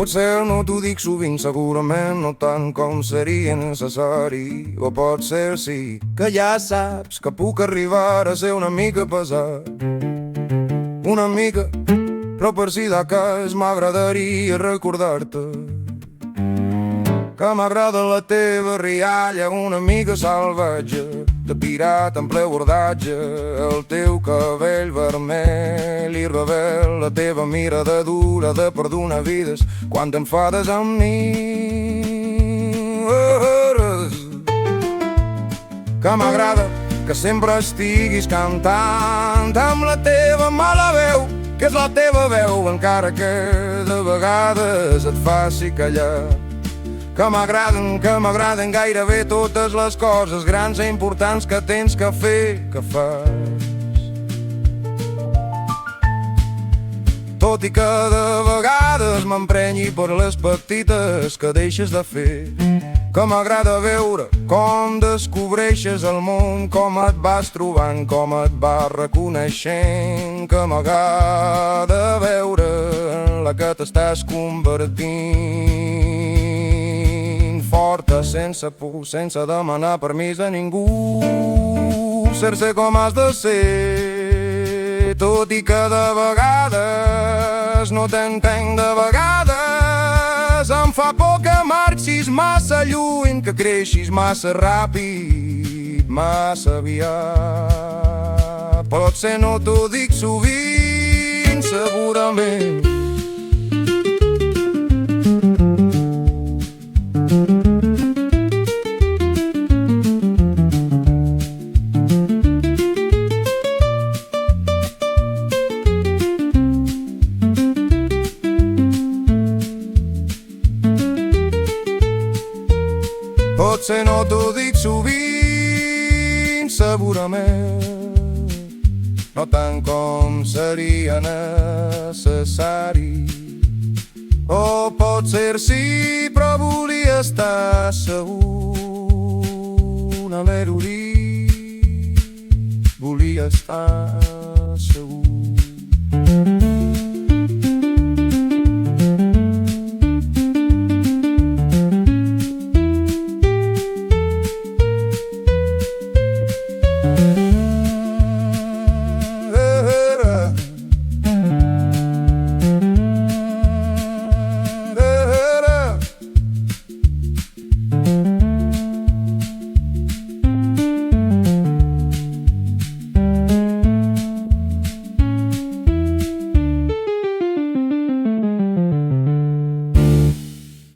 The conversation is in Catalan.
Potser no t'ho dic sovint, segurament no tant com seria necessari. O potser sí, que ja saps que puc arribar a ser una mica pesat. Una mica, però per si de cas m'agradaria recordar-te que m'agrada la teva rialla una mica salvatge, de pirat en ple abordatge, el teu cabell vermell i rebel, la teva mirada dura de perdonar vides quan t'enfades amb mi. Que m'agrada que sempre estiguis cantant amb la teva mala veu, que és la teva veu encara que de vegades et faci callar. Que m'agraden gairebé totes les coses grans i importants que tens que fer, que fas. Tot i que de vegades m'emprenyi per les petites que deixes de fer. Que m'agrada veure com descobreixes el món, com et vas trobant, com et vas reconeixent. Que m'agrada veure la que t'estàs convertint, forta, sense por, sense demanar permís a ningú, ser com has de ser. Tot i que de vegades no t'entenc, de vegades em fa por que marxis massa lluny, que creixis massa ràpid, massa aviat. Potser no t'ho dic sovint, segurament. Potser no t'ho dic sovint, segurament, no tant com seria necessari. O potser sí, però volia estar segur, haver-ho dit, volia estar